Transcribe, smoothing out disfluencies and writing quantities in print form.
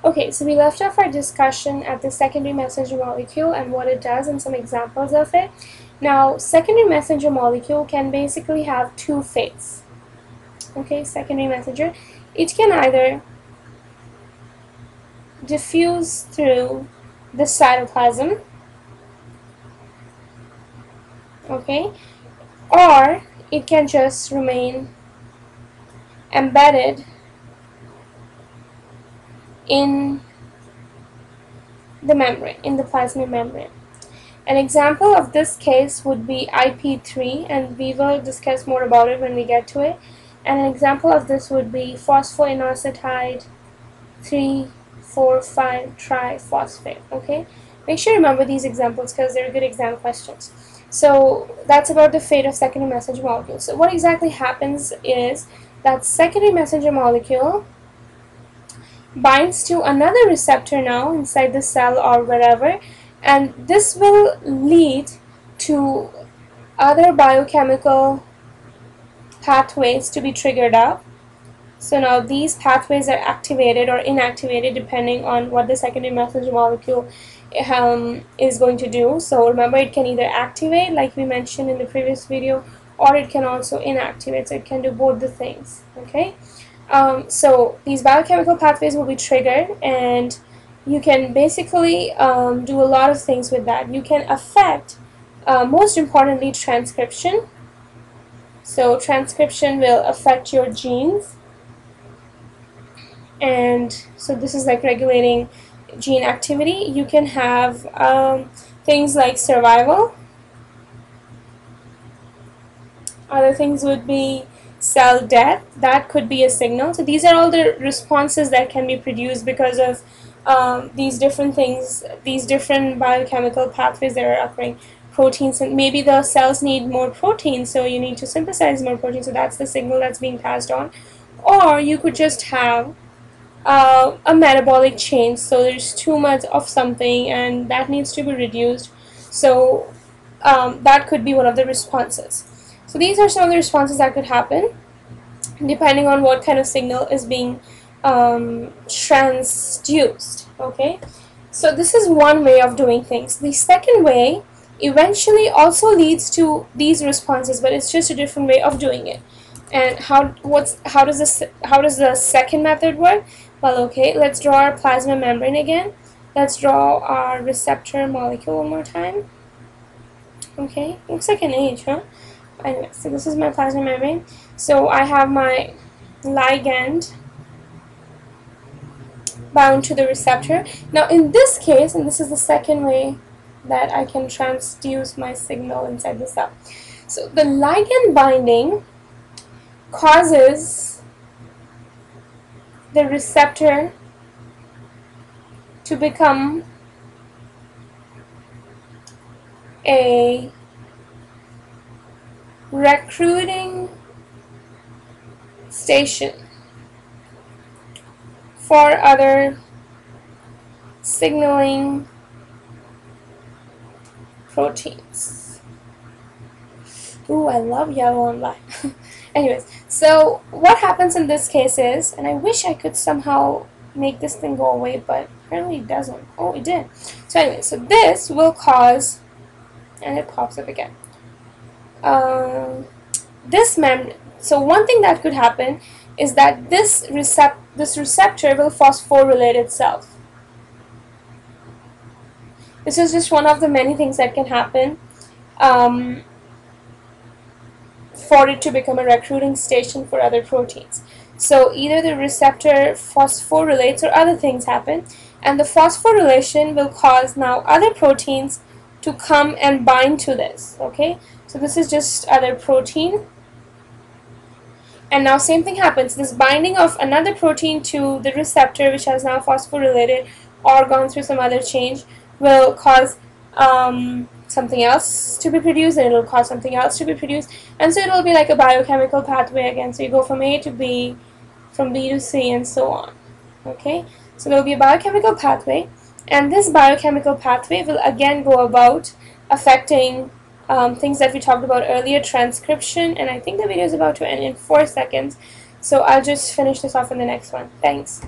Okay, so we left off our discussion at the secondary messenger molecule and what it does and some examples of it. Now, secondary messenger molecule can basically have two fates. Okay, secondary messenger. It can either diffuse through the cytoplasm, okay, or it can just remain embedded in the membrane, in the plasmid membrane. An example of this case would be IP3, and we will discuss more about it when we get to it. And an example of this would be phosphoinositide 3,4,5 triphosphate. Okay, make sure you remember these examples because they're good exam questions. So that's about the fate of secondary messenger molecules. So what exactly happens is that secondary messenger molecule binds to another receptor now inside the cell or wherever, and this will lead to other biochemical pathways to be triggered up. So now these pathways are activated or inactivated depending on what the secondary messenger molecule is going to do. So remember, it can either activate, like we mentioned in the previous video, or it can also inactivate. So it can do both the things. Okay. So these biochemical pathways will be triggered, and you can basically do a lot of things with that. You can affect, most importantly, transcription. So transcription will affect your genes, and so this is like regulating gene activity. You can have things like survival. Other things would be cell death. That could be a signal. So these are all the responses that can be produced because of these different things, these different biochemical pathways that are occurring. Proteins, and maybe the cells need more protein, so you need to synthesize more protein, so that's the signal that's being passed on. Or you could just have a metabolic change, so there's too much of something and that needs to be reduced, so that could be one of the responses. So these are some of the responses that could happen depending on what kind of signal is being transduced. Okay, so this is one way of doing things. The second way eventually also leads to these responses, but it's just a different way of doing it. And how does the second method work? Well, okay, let's draw our plasma membrane again. Let's draw our receptor molecule one more time. Okay, looks like an H, huh? Anyway, so this is my plasma membrane. So I have my ligand bound to the receptor. Now in this case, and this is the second way that I can transduce my signal inside the cell. So the ligand binding causes the receptor to become a recruiting station for other signaling proteins. Ooh, I love yellow and black. Anyways, so what happens in this case is, and I wish I could somehow make this thing go away, but apparently it doesn't. Oh, it did. So anyway, so this will cause, and it pops up again. So one thing that could happen is that this receptor will phosphorylate itself. This is just one of the many things that can happen for it to become a recruiting station for other proteins. So either the receptor phosphorylates or other things happen, and the phosphorylation will cause now other proteins to come and bind to this. Okay, so this is just other protein, and now same thing happens. This binding of another protein to the receptor, which has now phosphorylated or gone through some other change, will cause something else to be produced, and it will cause something else to be produced, and so it will be like a biochemical pathway again. So you go from A to B, from B to C, and so on. Okay, so there will be a biochemical pathway, and this biochemical pathway will again go about affecting things that we talked about earlier, transcription, and I think the video is about to end in 4 seconds, so I'll just finish this off in the next one. Thanks.